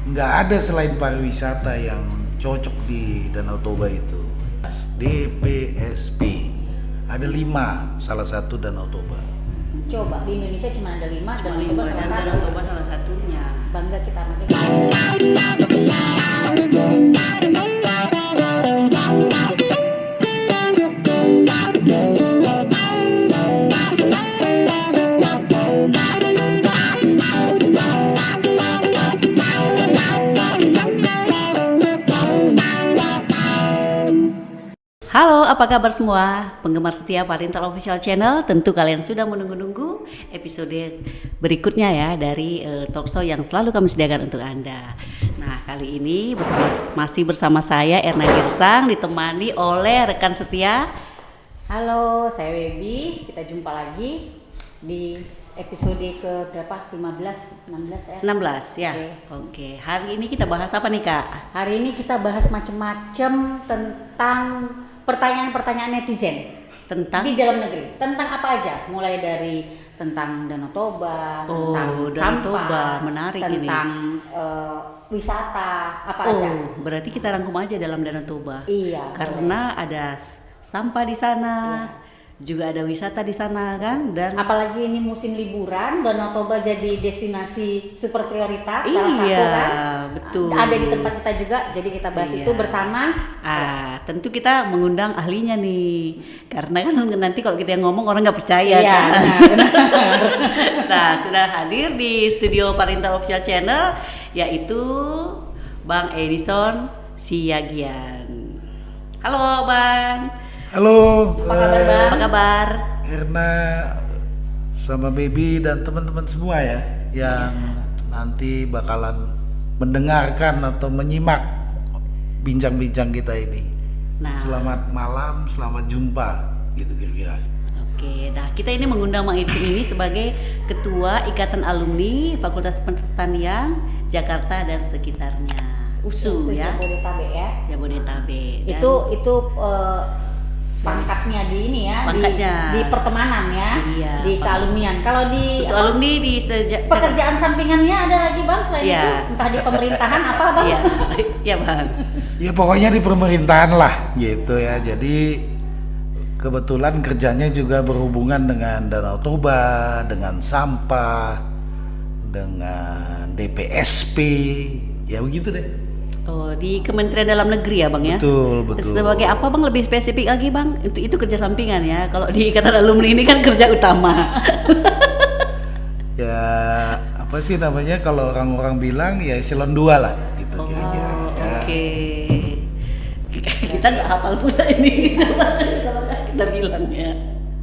nggak ada selain pariwisata yang cocok di Danau Toba itu. DPSP ada 5, salah satu Danau Toba. Coba di Indonesia cuma ada 5 dan Cuma Toba lima salah dan satu. Danau Toba salah satunya. Bangga kita sama Halo, apa kabar semua? Penggemar setia Parintal Official Channel, tentu kalian sudah menunggu-nunggu episode berikutnya ya dari talkshow yang selalu kami sediakan untuk Anda. Nah, kali ini masih bersama saya Erna Girsang, ditemani oleh rekan setia. Halo, saya Webi. Kita jumpa lagi di episode ke berapa? 16 ya? 16 ya. Oke. Hari ini kita bahas apa nih, Kak? Hari ini kita bahas macam-macam tentang pertanyaan-pertanyaan netizen Tentang di dalam negeri. Tentang apa aja? Mulai dari tentang Danau Toba, tentang Danau sampah, Toba, menarik ini. tentang wisata, apa aja? Berarti kita rangkum aja dalam Danau Toba. Iya. Karena ada sampah di sana. Iya. Juga ada wisata di sana kan, dan Apalagi ini musim liburan, Danau Toba jadi destinasi super prioritas iya, salah satu kan. betul. Ada di tempat kita juga, jadi kita bahas Iya. itu bersama. Tentu kita mengundang ahlinya nih, karena kan nanti kalau kita yang ngomong orang nggak percaya Iya, kan. benar. Nah, sudah hadir di studio Parintal Official Channel, yaitu Bang Edison Siagian. Halo Bang. Halo, Apa kabar, Bang? Apa kabar? Erna sama Baby dan teman-teman semua ya yang nanti bakalan mendengarkan atau menyimak bincang-bincang kita ini. Nah, Selamat malam, selamat jumpa gitu kira-kira. oke, nah kita ini mengundang Bang Edison ini sebagai Ketua Ikatan Alumni Fakultas Pertanian Jakarta dan sekitarnya, USU ya, Jabodetabek ya. Jabodetabek. Dan Itu pangkatnya di ini ya, Pangkatnya. di pertemanan ya, Iya, di kealumnian. Kalau di itu alumni di pekerjaan sampingannya ada lagi Bang selain Iya. itu, entah di pemerintahan apa Bang? Iya, iya Bang. Ya pokoknya di pemerintahan lah gitu ya. Jadi kebetulan kerjanya juga berhubungan dengan Danau Toba, dengan sampah, dengan DPSP, ya begitu deh. Oh, di Kementerian Dalam Negeri ya Bang ya? Betul, betul. Sebagai apa Bang, lebih spesifik lagi Bang? Itu kerja sampingan ya. Kalau di Ikatan Alumni ini kan kerja utama. Ya apa sih namanya kalau orang-orang bilang ya eselon 2 lah gitu Oh, kira-kira. Ya. oke. Kita nggak hafal pula ini kalau nggak kita bilang ya.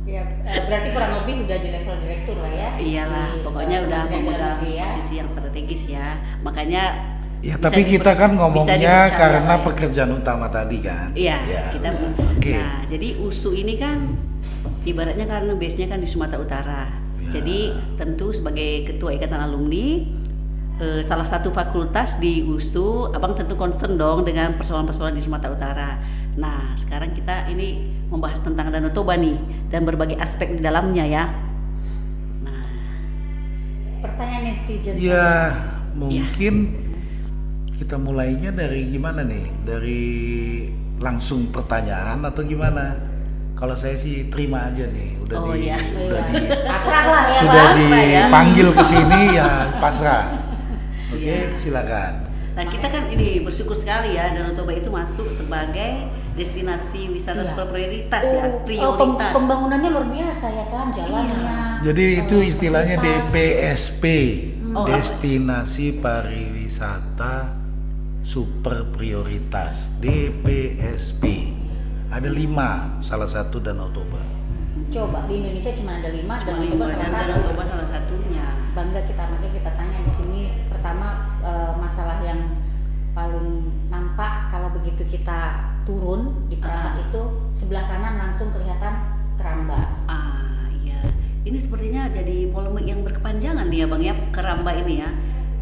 Ya, berarti kurang lebih udah di level direktur lah ya. Iyalah, Di, pokoknya udah Kementerian Dalam memegang Negeri ya. posisi yang strategis ya. Makanya Ya bisa tapi kita kan bisa ngomongnya dipercaya karena lah ya. pekerjaan utama tadi kan. Iya, Ya, kita. oke. Nah, jadi USU ini kan ibaratnya karena base-nya kan di Sumatera Utara. Ya. Jadi tentu sebagai ketua Ikatan Alumni salah satu fakultas di USU, Abang tentu concern dong dengan persoalan-persoalan di Sumatera Utara. Nah, sekarang kita ini membahas tentang Danau Toba nih dan berbagai aspek di dalamnya ya. Nah, Pertanyaan netizen. Ya mungkin kita mulainya dari gimana nih? Dari langsung pertanyaan atau gimana? Kalau saya sih terima aja nih, udah Oh, di iya. udah di Pasrah lah ya sudah Bang. dipanggil ke sini ya pasrah. Oke, Iya. silakan. Nah, kita kan ini bersyukur sekali ya Danau Toba itu masuk sebagai destinasi wisata Iya. super prioritas ya, prioritas. Pembangunannya luar biasa ya kan, jalannya. Jadi itu istilahnya fasilitas. DPSP, Oh, Destinasi Pariwisata Super Prioritas. DPSP ada 5, salah satu Danau Toba. Coba di Indonesia cuma ada 5 dan Cuma Danau Toba lima salah dan satu. Danau Toba salah satunya. Bangga kita, makanya kita tanya di sini pertama masalah yang paling nampak kalau begitu kita turun di Perapat itu sebelah kanan langsung kelihatan Keramba. Iya. Ini sepertinya jadi polemik yang berkepanjangan nih ya Bang ya, Keramba ini ya.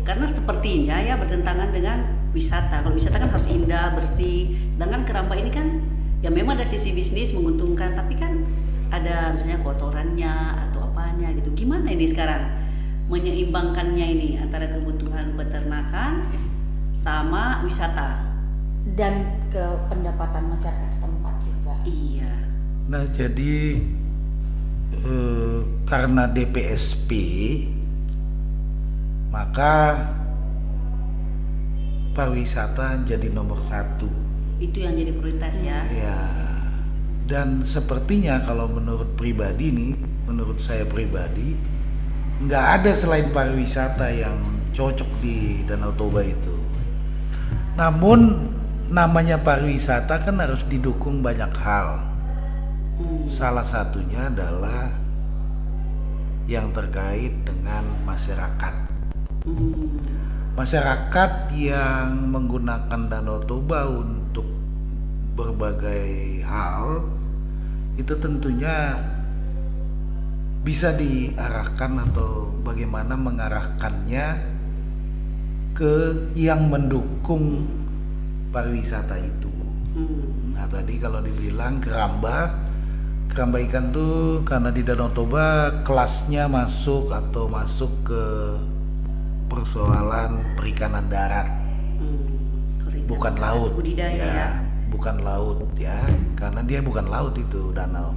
Karena sepertinya ya bertentangan dengan wisata. Kalau wisata kan harus indah, bersih. Sedangkan Keramba ini kan ya memang dari sisi bisnis menguntungkan, tapi kan ada misalnya kotorannya atau apanya gitu. Gimana ini sekarang menyeimbangkannya ini antara kebutuhan peternakan sama wisata. Dan ke pendapatan masyarakat setempat juga. Iya. Nah, jadi karena DPSP, maka pariwisata jadi nomor satu. Itu yang jadi prioritas ya. Ya, dan sepertinya kalau menurut pribadi nih, menurut saya pribadi, nggak ada selain pariwisata yang cocok di Danau Toba itu. Namun namanya pariwisata kan harus didukung banyak hal. Salah satunya adalah yang terkait dengan masyarakat. Masyarakat yang menggunakan Danau Toba untuk berbagai hal itu tentunya bisa diarahkan atau bagaimana mengarahkannya ke yang mendukung pariwisata itu. Nah, tadi kalau dibilang keramba ikan tuh karena di Danau Toba kelasnya masuk ke persoalan perikanan darat, bukan laut, budidaya ya. Bukan laut ya, karena dia bukan laut itu danau.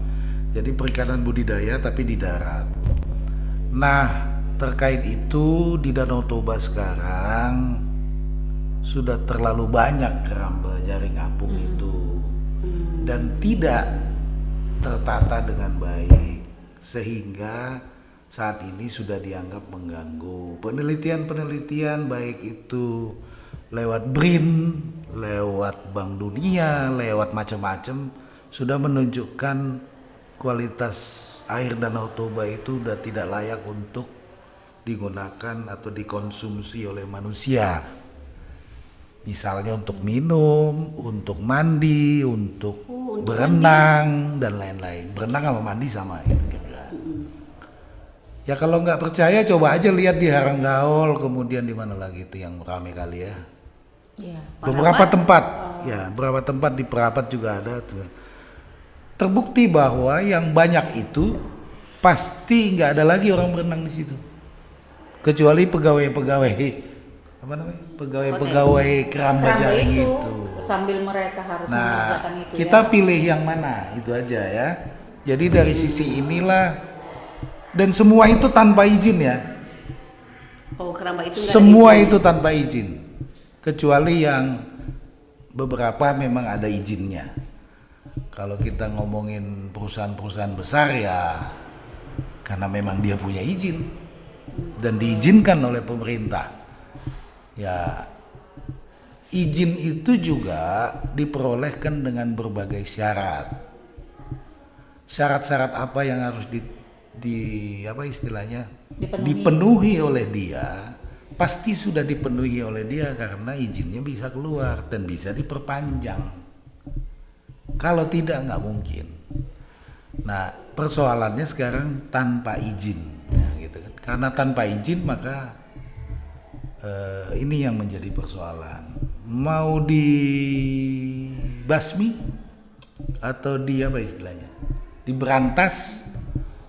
Jadi perikanan budidaya tapi di darat. Nah, terkait itu di Danau Toba sekarang sudah terlalu banyak keramba jaring apung itu dan tidak tertata dengan baik sehingga saat ini sudah dianggap mengganggu. Penelitian baik itu lewat BRIN, lewat Bank Dunia, lewat macam-macam sudah menunjukkan kualitas air Danau Toba itu sudah tidak layak untuk digunakan atau dikonsumsi oleh manusia. Misalnya untuk minum, untuk mandi, untuk berenang dan lain-lain. Berenang sama mandi sama itu kira-kira. Ya kalau nggak percaya coba aja lihat di Haranggaol, kemudian di mana lagi itu yang ramai kali ya. Iya. Beberapa tempat, ya beberapa tempat di Perapat juga ada tuh. Terbukti bahwa yang banyak itu pasti nggak ada lagi orang berenang di situ, kecuali pegawai-pegawai apa namanya, pegawai keramba jaring itu. Sambil mereka harus mengerjakan itu. Kita ya. pilih yang mana itu aja ya. Jadi dari sisi inilah, dan semua itu tanpa izin ya. Oh, keramba itu nggak ada Semua izin. itu tanpa izin, kecuali yang beberapa memang ada izinnya. Kalau kita ngomongin perusahaan-perusahaan besar ya karena memang dia punya izin dan diizinkan oleh pemerintah. Ya, izin itu juga diperolehkan dengan berbagai syarat. Syarat-syarat apa yang harus apa istilahnya? Dipenuhi oleh dia, pasti sudah dipenuhi oleh dia karena izinnya bisa keluar dan bisa diperpanjang. Kalau tidak nggak mungkin. Nah, persoalannya sekarang tanpa izin, ya, gitu kan? Karena tanpa izin maka ini yang menjadi persoalan. Mau dibasmi atau apa istilahnya? Diberantas,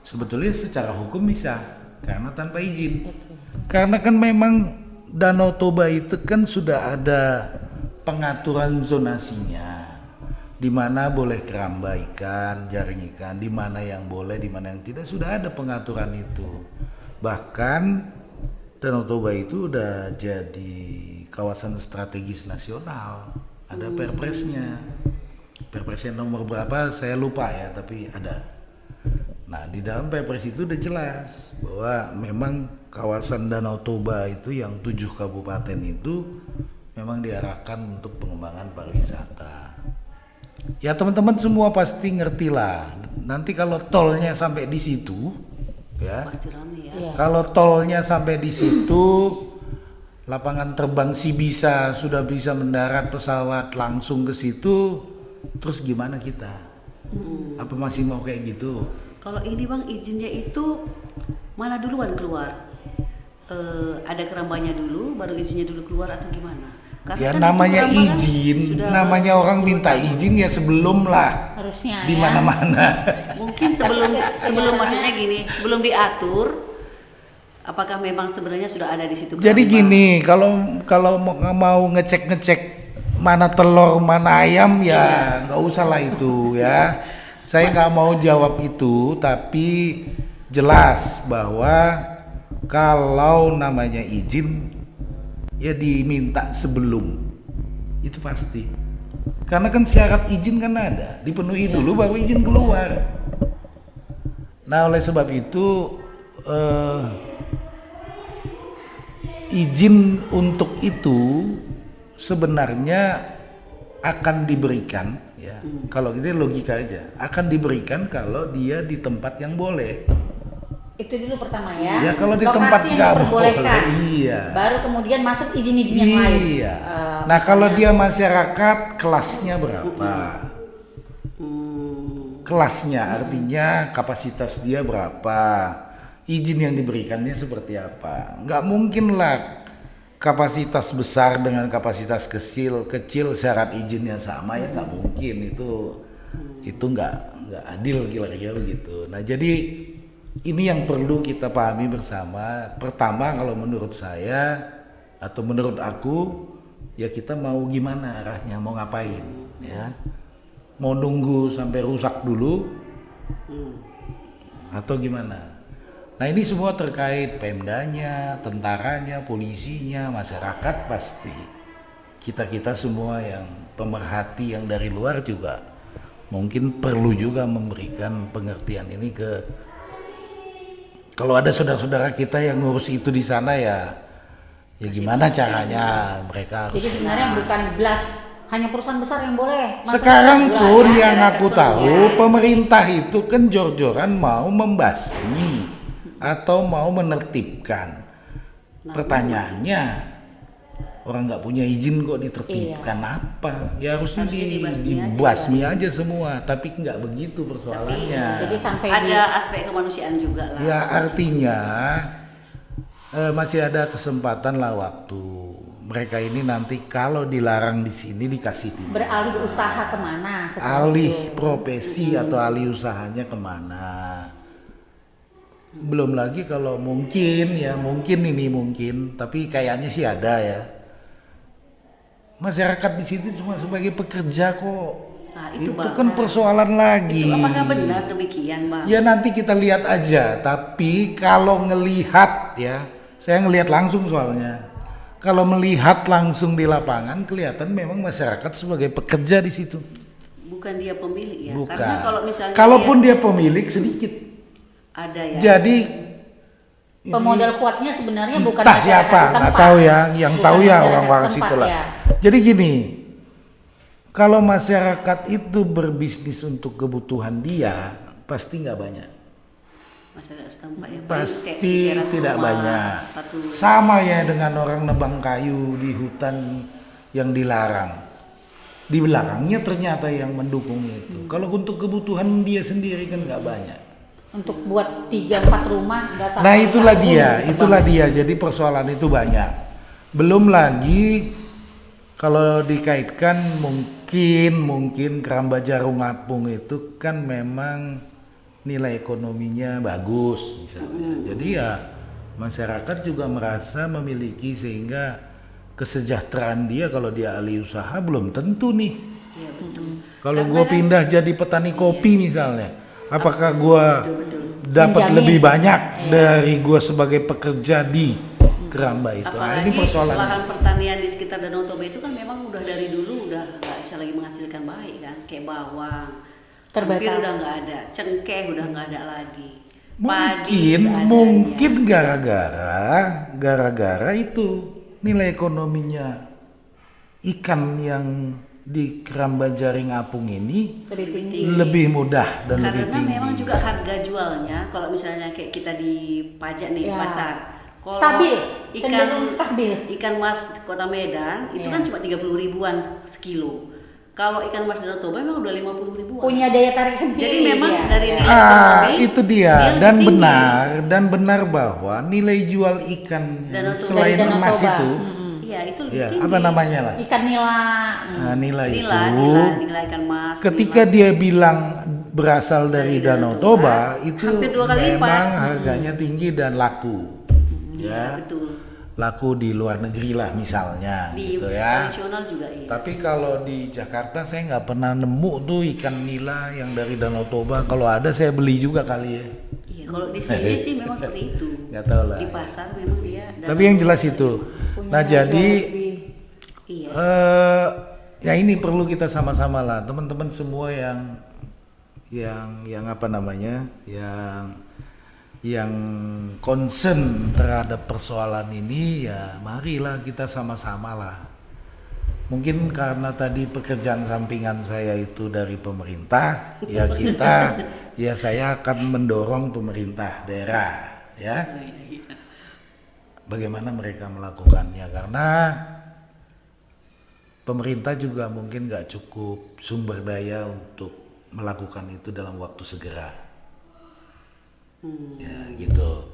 sebetulnya secara hukum bisa karena tanpa izin. Karena kan memang Danau Toba itu kan sudah ada pengaturan zonasinya, di mana boleh keramba ikan, jaring ikan, di mana yang boleh, di mana yang tidak, sudah ada pengaturan itu. Bahkan Danau Toba itu udah jadi kawasan strategis nasional, ada perpresnya. Perpresnya nomor berapa saya lupa ya, tapi ada. Nah, di dalam perpres itu udah jelas bahwa memang kawasan Danau Toba itu yang 7 kabupaten itu memang diarahkan untuk pengembangan pariwisata. Ya teman-teman semua pasti ngerti lah. Nanti kalau tolnya sampai di situ, ya. Pasti rame ya. Iya. Kalau tolnya sampai di situ, lapangan terbang bisa sudah bisa mendarat pesawat langsung ke situ, terus gimana kita? Apa masih mau kayak gitu? Kalau ini Bang, izinnya itu mana duluan keluar? Ada kerambanya dulu, baru izinnya dulu keluar atau gimana? Karena Ya kan namanya itu keramba kan izin, sudah namanya orang minta izin ya sebelum lah, Harusnya di ya. mana-mana. mungkin sebelum maksudnya gini, sebelum diatur Apakah memang sebenarnya sudah ada di situ? Jadi keramba? gini, kalau mau ngecek mana telur mana ayam ya nggak usah lah itu ya. Saya nggak mau jawab itu, tapi jelas bahwa kalau namanya izin ya diminta sebelum, itu pasti. Karena kan syarat izin kan ada, dipenuhi dulu baru izin keluar. Nah oleh sebab itu izin untuk itu sebenarnya akan diberikan ya. Kalau ini logika aja, akan diberikan kalau dia di tempat yang boleh. Itu dulu pertama ya. Ya kalau di Lokasi tempat yang nggak diperbolehkan. boleh, iya. Baru kemudian masuk izin-izin yang lain. Iya. Nah Misalnya- kalau dia masyarakat kelasnya berapa? Kelasnya artinya kapasitas dia berapa? Izin yang diberikannya seperti apa? Nggak mungkin lah kapasitas besar dengan kapasitas kecil syarat izinnya sama, ya nggak mungkin. Itu nggak adil kira-kira begitu. Nah jadi ini yang perlu kita pahami bersama. Pertama kalau menurut saya atau menurut aku ya kita mau gimana arahnya, mau ngapain ya, mau nunggu sampai rusak dulu atau gimana. Nah ini semua terkait Pemdanya, tentaranya, polisinya, masyarakat pasti. Kita semua yang pemerhati yang dari luar juga mungkin perlu juga memberikan pengertian ini ke, kalau ada saudara-saudara kita yang ngurus itu di sana ya gimana caranya mereka harus. Jadi sebenarnya bukan blast hanya perusahaan besar yang boleh. Masyarakat Sekarang juga pun ya, yang masyarakat aku pun tahu ya. pemerintah itu kan jor-joran mau membasmi atau mau menertibkan. Pertanyaannya orang nggak punya izin kok ditertibkan apa? Ya harusnya Harusnya dibasmi aja semua. Tapi nggak begitu persoalannya. Jadi sampai Ada aspek kemanusiaan juga lah. Ya artinya masih ada kesempatan lah waktu. Mereka ini nanti kalau dilarang di sini dikasih dulu. beralih usaha kemana? setelah Alih itu? profesi atau alih usahanya kemana? Belum lagi kalau mungkin, tapi kayaknya sih ada ya. Masyarakat di situ cuma sebagai pekerja kok. Nah, itu Bang. kan persoalan lagi. Itu apakah benar demikian, Bang? Ya nanti kita lihat aja. Tapi kalau ngelihat ya, saya ngelihat langsung soalnya. Kalau melihat langsung di lapangan kelihatan memang masyarakat sebagai pekerja di situ. Bukan dia pemilik ya. Bukan. Karena kalau misalnya Kalaupun dia pemilik sedikit. ada ya. Jadi Pemodal kuatnya sebenarnya bukan entah masyarakat siapa, setempat. nggak tahu ya, yang Bukan tahu ya masyarakat orang-orang setempat, situ lah. ya. Jadi gini, kalau masyarakat itu berbisnis untuk kebutuhan dia, pasti nggak banyak. Masyarakat setempat ya. Pasti Kayak di teras tidak rumah, banyak. satu- Sama ya dengan orang nebang kayu di hutan yang dilarang. Di belakangnya ternyata yang mendukung itu. Kalau untuk kebutuhan dia sendiri kan nggak banyak. Untuk buat 3-4 rumah nggak sampai Nah itulah satu dia, ditebang. itulah dia. Jadi persoalan itu banyak. Belum lagi kalau dikaitkan mungkin Keramba Jarum Apung itu kan memang nilai ekonominya bagus misalnya. Jadi ya masyarakat juga merasa memiliki, sehingga kesejahteraan dia kalau dia ahli usaha belum tentu nih. Iya betul. Kalau Karena gue kan- pindah jadi petani kopi misalnya, apakah gue Betul. dapat Menjamin. lebih banyak dari gue sebagai pekerja di Keramba itu? Nah, Apalagi ini persoalan. lahan pertanian di sekitar Danau Toba itu kan memang udah dari dulu udah nggak bisa lagi menghasilkan baik kan, kayak bawang, Terbatas. hampir udah nggak ada, cengkeh udah nggak ada lagi, Mungkin gara-gara itu nilai ekonominya ikan yang di Keramba Jaring Apung ini Lebih tinggi. lebih mudah dan lebih karena tinggi. memang juga harga jualnya kalau misalnya kayak kita di pajak nih Ya. pasar kalau Stabil, cenderung stabil. ikan mas Kota Medan itu Ya. kan cuma 30 ribuan sekilo. Kalau ikan mas Danau Toba memang udah 50 ribuan. Punya daya tarik sendiri. Jadi memang dia. dari Ya. nilai ekonomi, Itu dia, dia lebih dan tinggi. benar bahwa nilai jual ikan Danau Toba. selain Dari Danau emas Toba. itu, Iya itu lebih ya tinggi. apa namanya lah, Ikan nila. nah, nilai Nila, itu. nilai ikan mas. Ketika nila. dia bilang berasal dari Dari Danau Danau Toba, Toba, itu hampir 2 kali lipat. memang harganya tinggi dan laku. ya. Betul. Laku di luar negeri lah misalnya Di gitu ya. tradisional juga iya. Tapi kalau di Jakarta saya nggak pernah nemu tuh ikan nila yang dari Danau Toba. Kalau ada saya beli juga kali ya. Iya, kalau di sini sih memang seperti itu. Nggak tahu lah. Di pasar memang dia. Tapi yang jelas itu. Punya Nah jual jadi lebih. Iya. ya ini perlu kita sama-sama lah teman-teman semua yang apa namanya yang concern terhadap persoalan ini, ya marilah kita sama-sama lah. Mungkin karena tadi pekerjaan sampingan saya itu dari pemerintah, ya saya akan mendorong pemerintah daerah ya bagaimana mereka melakukannya, karena pemerintah juga mungkin nggak cukup sumber daya untuk melakukan itu dalam waktu segera. Ya gitu.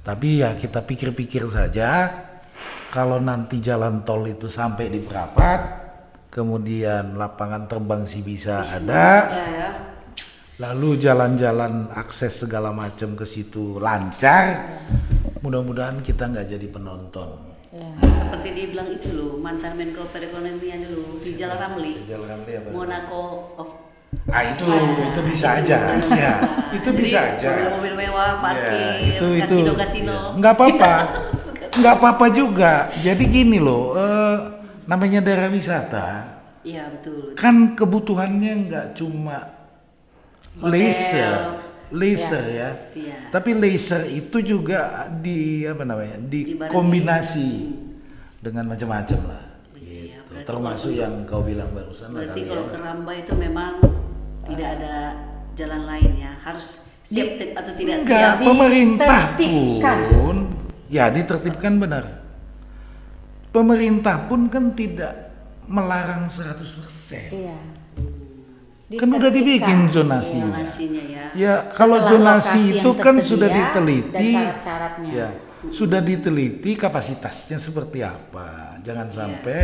Tapi ya kita pikir-pikir saja, kalau nanti jalan tol itu sampai di Perapat, kemudian lapangan terbang sih bisa ada, Ya. lalu jalan-jalan akses segala macam ke situ lancar, mudah-mudahan kita nggak jadi penonton. Ya. Seperti dibilang itu loh, mantan Menko Perekonomian dulu di Jalan Ramli. Jalan Ramli apa? Monaco of Itu bisa aja, ya itu bisa aja. Mobil mewah, parkir, Ya, kasino-kasino. nggak apa-apa, nggak apa-apa juga. Jadi gini loh, namanya daerah wisata, Iya betul. kan kebutuhannya nggak cuma Hotel. leisure ya, Iya. tapi leisure itu juga dikombinasi dengan macam-macam lah. Iya, Gitu. berarti Termasuk yang kau bilang barusan lah Berarti kali kalau ya. ke Ramba itu memang tidak ada jalan lain ya, harus siap atau tidak Enggak, siap. pemerintah Ditertibkan. pun ya ditertibkan benar. Pemerintah pun kan tidak melarang 100%. Iya. Kan udah dibikin zonasi. Zonasinya ya. Ya, kalau Setelah zonasi lokasi itu yang kan tersedia sudah dan diteliti. syarat-syaratnya. Ya, sudah diteliti kapasitasnya seperti apa. Jangan sampai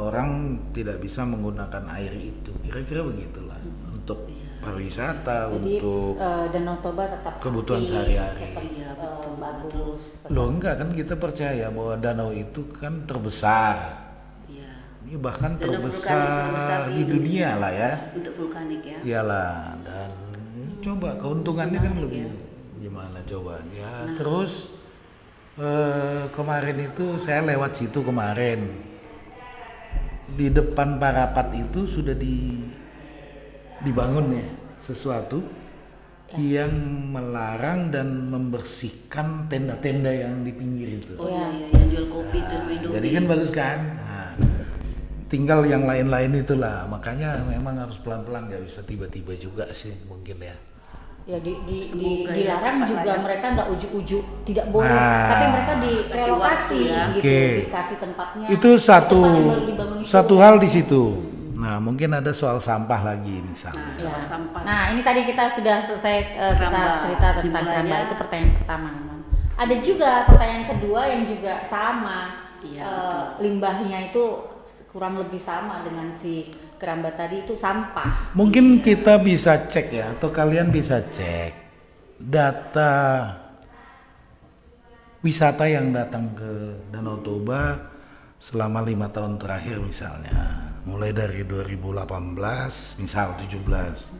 orang tidak bisa menggunakan air itu. Kira-kira begitulah untuk pariwisata, Jadi untuk Danau Toba tetap kebutuhan aktif, sehari-hari. tetap, Iya, betul, bagus. Loh enggak, kan kita percaya bahwa danau itu kan terbesar. Iya. Ini bahkan Danau vulkanik terbesar terbesar di dunia lah ya. Untuk vulkanik ya. Iyalah, dan coba keuntungannya kan Menarik lebih ya. gimana coba ya. Terus kemarin itu saya lewat situ kemarin. Di depan Parapat itu sudah dibangun ya sesuatu yang melarang dan membersihkan tenda-tenda yang di pinggir itu. Oh Iya. iya, yang jual kopi terus minum. Jadi kan bagus kan. Nah, tinggal yang lain-lain itulah. Makanya memang harus pelan-pelan, nggak bisa tiba-tiba juga sih mungkin ya. Ya Semoga ya, dilarang cepat juga lah ya. mereka nggak ujuk-ujuk tidak boleh, Nah. tapi mereka Kasih direlokasi waktu ya. gitu, Oke. dikasih tempatnya. Itu Di tempat yang baru dibangun itu. satu hal di situ. Nah, mungkin ada soal sampah lagi misalnya. Nah, Ya. kalau sampah. Nah, ini tadi kita sudah selesai kita Keramba. cerita tentang Kesimpulannya- keramba, itu pertanyaan pertama. Ada juga pertanyaan kedua yang juga sama. Iya, Limbahnya itu kurang lebih sama dengan si keramba tadi, itu sampah. Mungkin kita bisa cek ya, atau kalian bisa cek data wisata yang datang ke Danau Toba selama 5 tahun terakhir misalnya, mulai dari 2018 misal 17.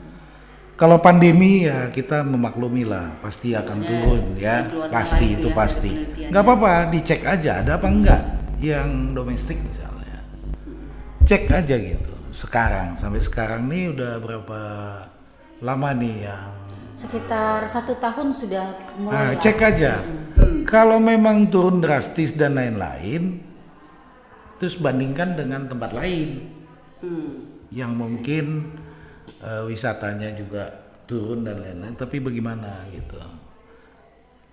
Kalau pandemi ya kita memaklumi lah, pasti akan turun ya, dikeluarkan pasti lagi itu ya, pasti. ada penelitian. Nggak apa-apa, dicek aja ada apa enggak yang domestik misalnya. Cek aja gitu. Sekarang sampai sekarang nih udah berapa lama nih yang Sekitar 1 tahun sudah Nah, mulai. cek aja. Kalau memang turun drastis dan lain-lain, terus bandingkan dengan tempat lain yang mungkin wisatanya juga turun dan lain-lain. Tapi bagaimana gitu?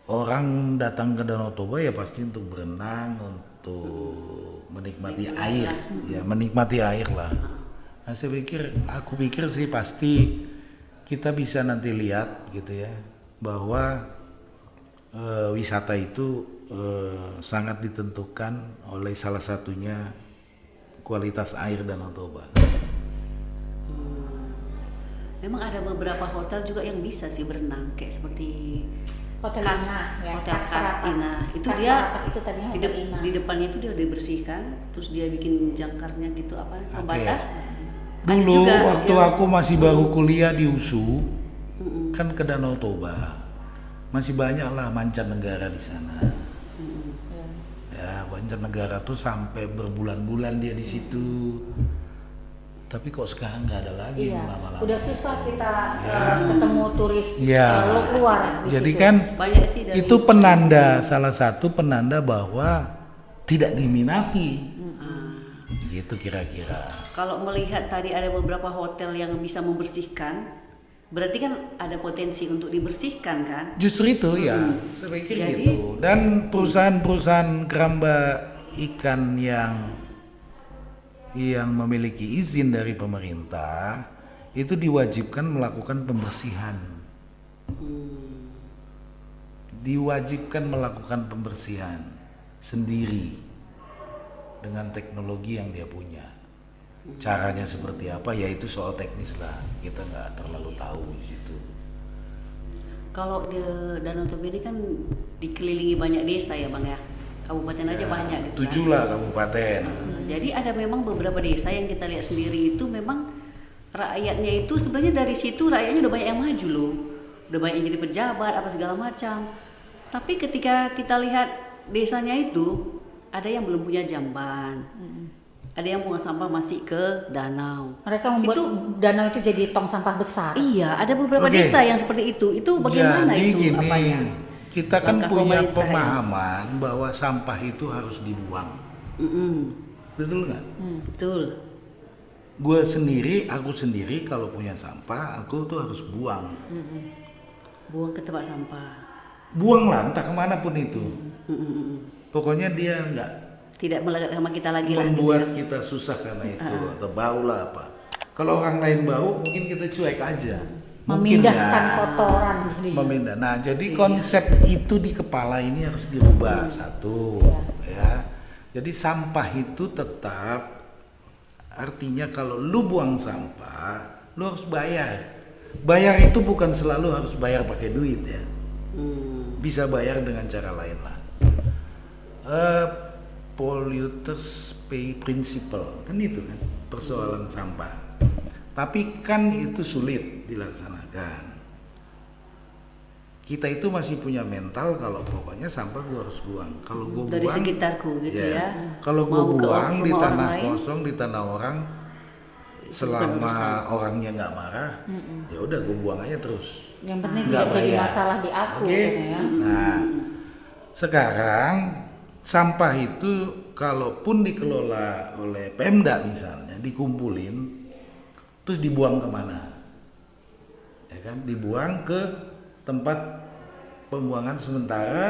Orang datang ke Danau Toba ya pasti untuk berenang, untuk menikmati air, ya menikmati air lah. Nah, aku pikir sih pasti kita bisa nanti lihat gitu ya, bahwa wisata itu sangat ditentukan oleh salah satunya kualitas air Danau Toba. Memang ada beberapa hotel juga yang bisa sih berenang, kayak seperti Hotel khas Ina, ya, hotel khas khas Parapat. Ina. Itu Khas dia Parapat itu tadinya di, Hotel Ina. di depannya itu dia udah dibersihkan, terus dia bikin jangkarnya gitu apa pembatas. Ada Dulu juga waktu yang- aku masih baru kuliah di USU, Mm-mm. kan ke Danau Toba. Masih banyak lah mancanegara di sana. Mm-mm. Ya. Ya, mancanegara tuh sampai berbulan-bulan dia di situ. Tapi kok sekarang nggak ada lagi Iya, lama-lama. udah susah kita Ya. ketemu turis Ya. luar di Jadi situ. kan Banyak sih dari itu penanda, salah satu penanda bahwa tidak diminati. Ah. Gitu kira-kira. Kalau melihat tadi ada beberapa hotel yang bisa membersihkan, berarti kan ada potensi untuk dibersihkan kan? Justru itu ya, saya pikir Jadi- gitu. Dan perusahaan-perusahaan keramba ikan yang memiliki izin dari pemerintah itu diwajibkan melakukan pembersihan. Hmm. Diwajibkan melakukan pembersihan sendiri dengan teknologi yang dia punya. Caranya seperti apa ya itu soal teknis lah, kita nggak terlalu tahu di situ. Kalau di Danau Toba ini kan dikelilingi banyak desa ya bang ya, kabupaten aja Ya, banyak gitu 7 kan. lah kabupaten. Jadi ada memang beberapa desa yang kita lihat sendiri itu memang rakyatnya itu sebenarnya dari situ rakyatnya udah banyak yang maju loh, udah banyak yang jadi pejabat apa segala macam. Tapi ketika kita lihat desanya itu ada yang belum punya jamban, ada yang buang sampah masih ke danau. Mereka membuat danau itu jadi tong sampah besar. Iya, ada beberapa Oke. desa yang seperti itu. Itu bagaimana Jadi itu gini, apanya? kita kan Langkah punya pemerintah ya. pemahaman bahwa sampah itu harus dibuang. Mm-mm, Betul nggak? betul. Aku sendiri kalau punya sampah, aku tuh harus buang. Buang ke tempat sampah. Buang lah, entah kemana pun itu. Mm-mm. Pokoknya dia nggak Tidak melekat sama kita lagi lah. gitu membuat ya. kita susah karena itu, atau bau lah apa. Kalau orang lain bau, mungkin kita cuek aja. Mungkin Memindahkan ya. kotoran jadi. Memindah. Nah, jadi Iya. konsep itu di kepala ini harus dirubah satu, Iya. ya. Jadi sampah itu tetap artinya kalau lu buang sampah, lu harus bayar. Bayar itu bukan selalu harus bayar pakai duit ya. Bisa bayar dengan cara lain lah. Polluters pay principle kan itu kan persoalan sampah. Tapi kan itu sulit dilaksanakan. Kita itu masih punya mental kalau pokoknya sampah gua harus buang. Kalau gua Dari buang sekitarku gitu ya. Kalau gua Mau ke buang di rumah orang tanah lain, kosong, di tanah orang, selama orangnya nggak marah, ya udah gua buang aja terus. Yang penting Nggak tidak jadi bayar. masalah di aku Oke. gitu ya. Nah, sekarang sampah itu kalaupun dikelola oleh Pemda misalnya, dikumpulin, terus dibuang kemana? Ya kan, dibuang ke tempat pembuangan sementara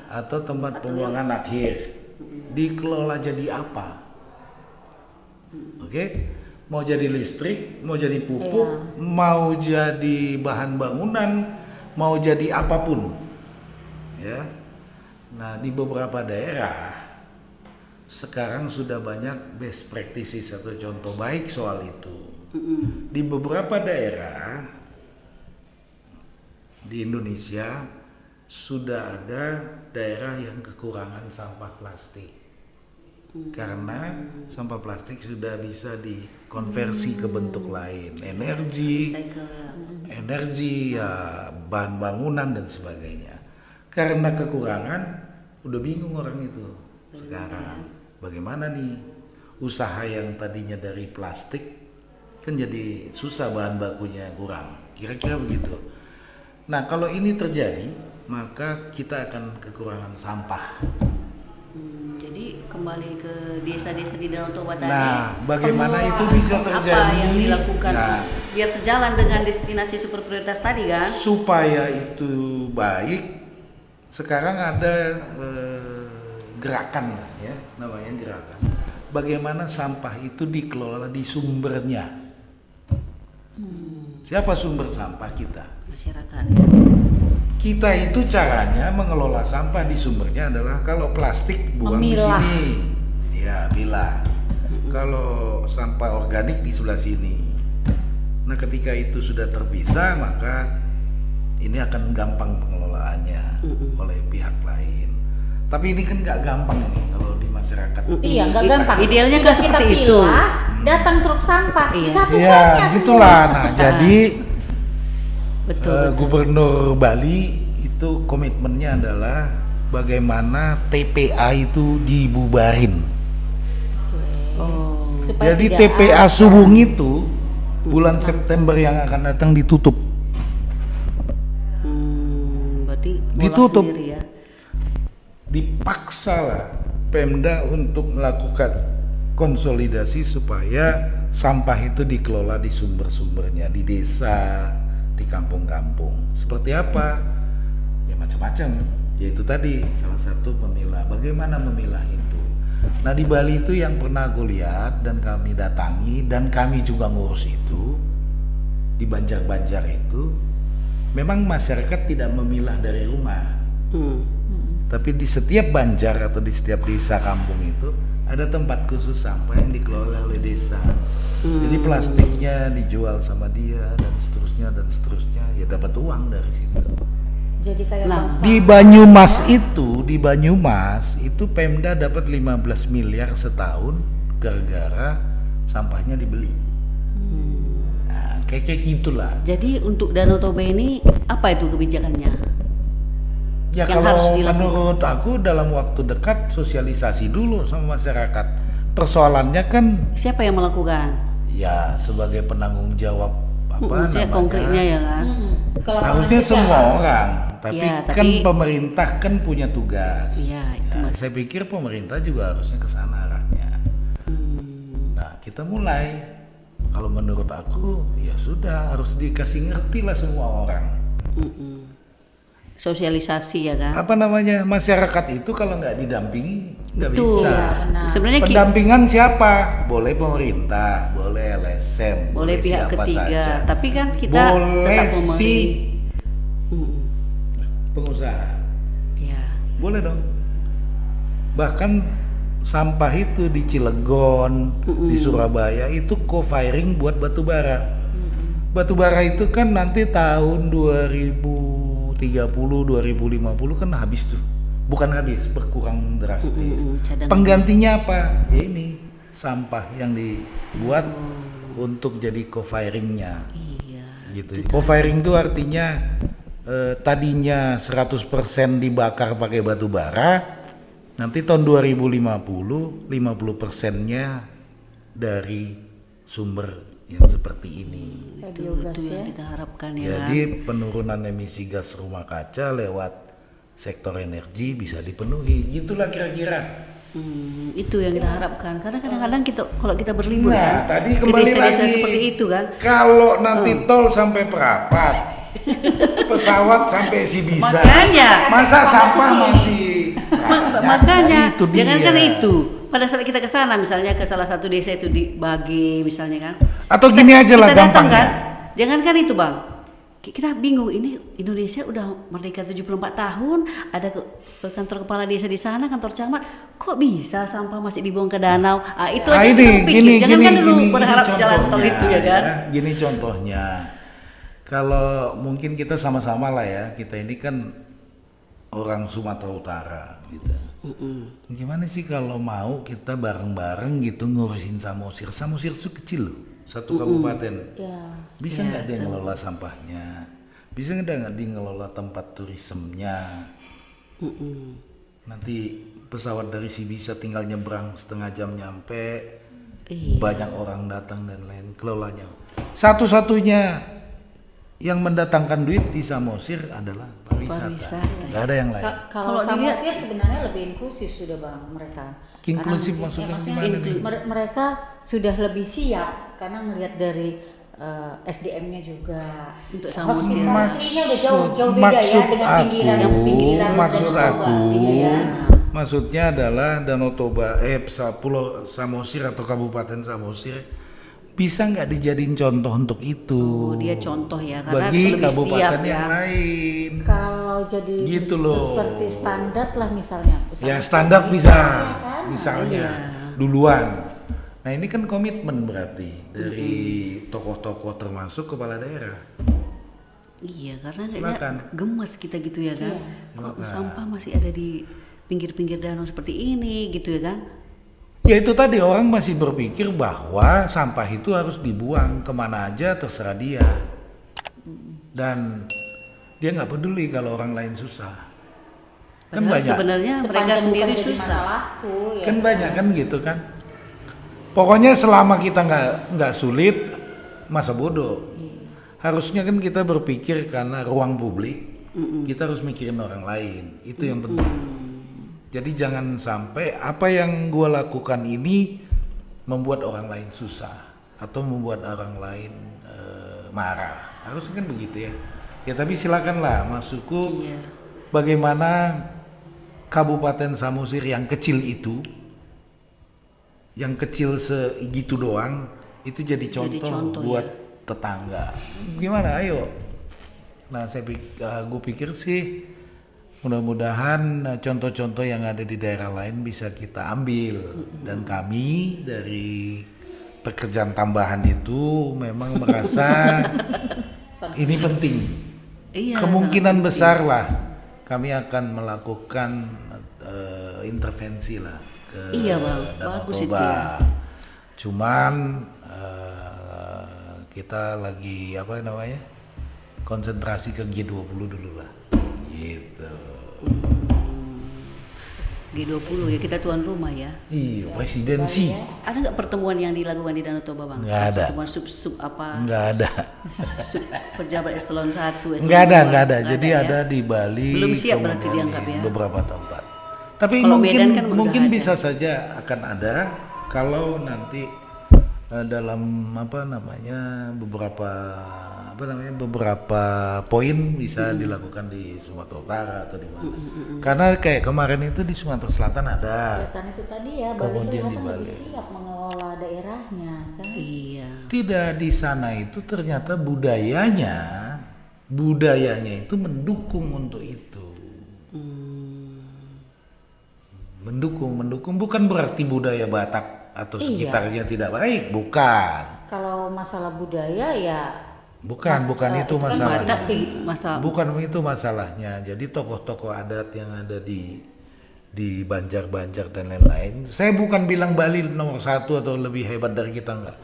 atau tempat pembuangan akhir. Dikelola jadi apa? Oke? Mau jadi listrik, mau jadi pupuk, mau jadi bahan bangunan, mau jadi apapun. Ya. Nah, di beberapa daerah sekarang sudah banyak best practices atau contoh baik soal itu. Di beberapa daerah di Indonesia sudah ada daerah yang kekurangan sampah plastik. Karena sampah plastik sudah bisa dikonversi ke bentuk lain, energi, recycle. ya bahan bangunan dan sebagainya. Karena kekurangan, udah bingung orang itu sekarang. Bagaimana nih usaha yang tadinya dari plastik kan jadi susah, bahan bakunya kurang. Kira-kira begitu. Nah, kalau ini terjadi, maka kita akan kekurangan sampah. Jadi kembali ke desa-desa di Danau Toba tadi. Nah, bagaimana pengelolaan itu bisa terjadi? Apa yang dilakukan Nah, biar sejalan dengan destinasi super prioritas tadi kan? supaya itu baik, sekarang ada gerakan lah ya, namanya gerakan. Bagaimana sampah itu dikelola di sumbernya? Siapa sumber sampah kita? Masyarakat ya. Kita itu caranya mengelola sampah di sumbernya adalah kalau plastik buang Memilah. di sini, ya pilah. Kalau sampah organik di sebelah sini. Nah, ketika itu sudah terpisah, maka ini akan gampang pengelolaannya oleh pihak lain. Tapi ini kan nggak gampang ini kalau di masyarakat. Iya, nggak gampang. Idealnya Sudah kan kita seperti itu. pilah, datang truk sampah, Iya. disatukannya Iya, semua. itulah. Nah, jadi Betul. Gubernur Bali itu komitmennya adalah bagaimana TPA itu dibubarin. Oh. Supaya Jadi tidak TPA ada- Suwung itu bulan September yang akan datang ditutup. Berarti ngolah Ditutup. sendiri ya. Dipaksa lah Pemda untuk melakukan konsolidasi supaya sampah itu dikelola di sumber-sumbernya, di desa, di kampung-kampung. Seperti apa? Ya macam-macam. Yaitu tadi salah satu pemilah. Bagaimana memilah itu? Nah di Bali itu yang pernah aku lihat dan kami datangi dan kami juga ngurus itu di Banjar-Banjar itu, memang masyarakat tidak memilah dari rumah. Tapi di setiap banjar atau di setiap desa kampung itu ada tempat khusus sampah yang dikelola oleh desa. Jadi plastiknya dijual sama dia dan seterusnya, ya dapat uang dari situ. Jadi kayak Nah, bangsa. Di Banyumas itu Pemda dapat 15 miliar setahun gara-gara sampahnya dibeli. Nah, kayak gitulah. Jadi untuk Danau Toba ini apa itu kebijakannya? Ya Yang harus kalau dilakukan. menurut aku dalam waktu dekat sosialisasi dulu sama masyarakat. Persoalannya kan Siapa yang melakukan? ya sebagai penanggung jawab apa Maksudnya namanya? konkretnya ya kan? Kalau Harusnya pengertian, semua orang, tapi Ya, kan tapi- pemerintah kan punya tugas. Iya, itu Ya, Mas. saya pikir pemerintah juga harusnya ke sana arahnya. Nah, kita mulai. Kalau menurut aku ya sudah harus dikasih ngerti lah semua orang. Sosialisasi ya kan? Apa namanya? Masyarakat itu kalau nggak didampingi nggak Betul. bisa. Iya, benar. Sebenarnya Pendampingan siapa? Boleh pemerintah, boleh LSM, boleh pihak siapa ketiga, saja. tapi kan kita boleh tetap si memberi. pengusaha. Ya. Boleh dong. Bahkan sampah itu di Cilegon, di Surabaya itu co-firing buat batu bara. Batu bara itu kan nanti tahun 2030, 2050 kan habis tuh. Bukan habis, berkurang drastis. Cadangan. Penggantinya apa? Ya ini sampah yang dibuat untuk jadi co-firingnya. Iya. Gitu. Co-firing itu artinya tadinya 100% dibakar pakai batu bara, nanti tahun 2050 50%-nya dari sumber yang seperti ini. kayak Itu biogas ya. yang kita harapkan ya. Jadi penurunan emisi gas rumah kaca lewat sektor energi bisa dipenuhi. Gitulah kira-kira. Itu yang kita harapkan karena kadang-kadang kita kalau kita berlibur Nah, kan tadi ke kembali desa-desa lagi. seperti itu kan. Kalau nanti tol sampai Perapat, pesawat sampai Sibisa. Makanya. Masa sampah masih banyak? Makanya Nah, itu dia. jangankan itu pada saat kita ke sana misalnya ke salah satu desa itu dibagi misalnya kan. Atau gini aja lah Kita datang gampangnya. kan. Jangankan itu, Bang. Kita bingung ini Indonesia udah merdeka 74 tahun, ada kantor kepala desa di sana, kantor camat, kok bisa sampah masih dibuang ke danau? Ah, itu aja kita pikir. Jangankan dulu berharap jalan tol itu ya kan. Gini contohnya, kalau mungkin kita sama-sama lah ya, kita ini kan orang Sumatera Utara gitu. Gimana sih kalau mau kita bareng-bareng gitu ngurusin Samosir? Samosir itu kecil loh, satu kabupaten. Ya. Bisa nggak dia ngelola sampahnya? Bisa nggak dia ngelola tempat turismenya? Nanti pesawat dari Sibisa tinggal nyebrang setengah jam nyampe, Iya. banyak orang datang dan lain, kelolanya. Satu-satunya yang mendatangkan duit di Samosir adalah pariwisata. Pariwisata. Nggak ada yang lain. Kalau Kalau dilihat- Samosir sebenarnya lebih inklusif sudah Bang mereka. Inklusif Karena maksudnya mungkin- gimana nih? mereka sudah lebih siap karena ngelihat dari SDM-nya juga. Untuk Samosir. Hospitality-nya udah jauh beda ya Maksud dengan aku, pinggiran maksud Danau Toba. aku, Iya ya. maksudnya adalah Danau Toba, Pulau Samosir atau Kabupaten Samosir bisa nggak dijadiin contoh untuk itu? Oh, dia contoh ya karena bagi lebih kabupaten siap yang ya. lain. Kalau jadi Gitu loh. seperti standar lah misalnya. Ya standar bisa, kan? misalnya Iya. duluan. Nah ini kan komitmen berarti dari tokoh-tokoh termasuk kepala daerah. Iya, karena kayaknya Silakan. gemes kita gitu ya kan. Iya. Kok Silakan. sampah masih ada di pinggir-pinggir danau seperti ini gitu ya kan. Ya itu tadi, orang masih berpikir bahwa sampah itu harus dibuang kemana aja terserah dia. Dan dia nggak peduli kalau orang lain susah. Kan Padahal banyak. sebenarnya mereka Sepanjang sendiri bukan jadi susah. masalahku, ya. Kan banyak kan gitu kan. Pokoknya selama kita nggak sulit, masa bodoh. Harusnya kan kita berpikir karena ruang publik, kita harus mikirin orang lain. Itu yang penting. Jadi jangan sampai apa yang gua lakukan ini membuat orang lain susah atau membuat orang lain marah. Harusnya kan begitu ya. Ya tapi silakanlah, maksudku Iya. bagaimana Kabupaten Samosir yang kecil itu, yang kecil segitu doang, itu jadi contoh buat tetangga. Gimana? Ayo. Nah, gue pikir sih mudah-mudahan contoh-contoh yang ada di daerah lain bisa kita ambil. Dan kami dari pekerjaan tambahan itu memang merasa ini penting. Iya, Kemungkinan sangat besar lah kami akan melakukan intervensi lah ke Iya, Bang. Danau Bagus itu Toba. ya. Cuman kita lagi apa namanya, konsentrasi ke G20 dulu lah gitu. G20 ya, kita tuan rumah ya. Iya, presidensi Ada nggak pertemuan yang dilakukan di Danau Toba, Bang? Nggak ada. Pertemuan sub apa? nggak ada. Sub pejabat eselon 1, eselon nggak ada 2, jadi ya? ada di Bali, Belum siap berarti kemudian dianggap di ya? beberapa tempat. Tapi Kalau mungkin Medan kan udah mungkin ada. bisa saja akan ada kalau nanti dalam apa namanya beberapa poin bisa dilakukan di Sumatera Utara atau di mana. Karena kayak kemarin itu di Sumatera Selatan ada. Ya, kan itu tadi ya, Bali Kemudian di Selatan lebih Bali. siap mengelola daerahnya kan. Iya. Tidak, di sana itu ternyata budayanya itu mendukung untuk itu. Mendukung bukan berarti budaya Batak atau Iya. sekitarnya tidak baik, bukan. Kalau masalah budaya ya Bukan itu itu kan masalahnya. Batak sih masalah. Bukan itu masalahnya. Jadi tokoh-tokoh adat yang ada di Banjar-Banjar dan lain-lain. Saya bukan bilang Bali nomor 1 atau lebih hebat dari kita, enggak.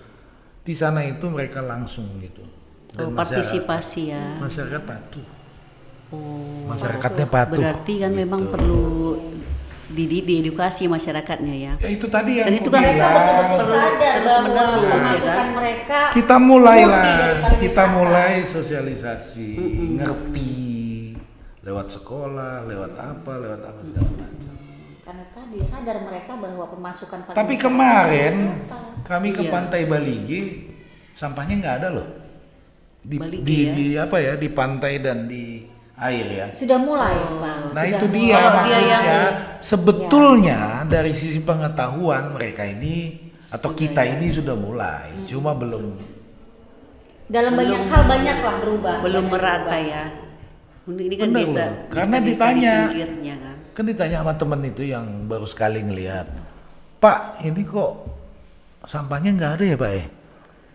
Di sana itu mereka langsung gitu. Dan Partisipasi ya. masyarakat patuh. Oh. Masyarakatnya patuh. Berarti kan memang gitu. perlu diedukasi masyarakatnya ya. Ya itu tadi yang Dan itu aku kan bilang. betul-betul perlu sadar terus bahwa menerus, ya pemasukan kan? mereka Kita mulai murni lah, dari pariwisata. kita mulai sosialisasi, ngerti lewat sekolah, lewat apa segala macam. karena tadi sadar mereka bahwa pemasukan Tapi pariwisata kemarin wisata. kami ke Iya. Pantai Baligi, sampahnya nggak ada loh. Baligi ya? Di apa ya, di pantai dan di air ya. Sudah mulai, Bang. Nah Sudah itu mulai. dia Kalau dia maksudnya, yang- sebetulnya dari sisi pengetahuan mereka ini atau kita ini sudah mulai, cuma belum. Dalam banyak Belum- hal banyaklah berubah. Belum banyak merata berubah. ya. Ini kan Bener bisa, loh. Karena bisa ditanya. di pinggirnya kan. Kan ditanya sama temen itu yang baru sekali ngelihat, Pak ini kok sampahnya nggak ada ya Pak ya?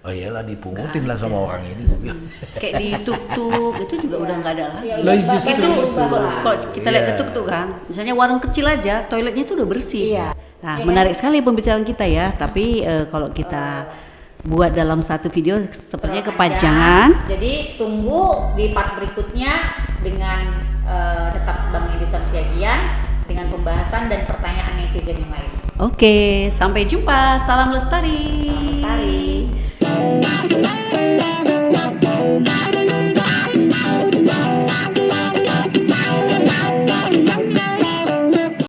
Oh iyalah dipungutin lah sama orang ini. Gua bilang. Kayak di tuk-tuk itu juga udah nggak ada lagi. Ya, Lah, udah justru Itu berubah. kalau kita lihat Iya. ke tuk-tuk kan, misalnya warung kecil aja, toiletnya itu udah bersih. Iya. Nah, Iya kan? menarik sekali pembicaraan kita ya. Tapi kalau kita buat dalam satu video sepertinya Terlalu kepanjangan. panjang. Jadi tunggu di part berikutnya dengan tetap Bang Edison Siagian dengan pembahasan dan pertanyaan netizen yang lain. Oke, sampai jumpa. Salam lestari. Salam lestari.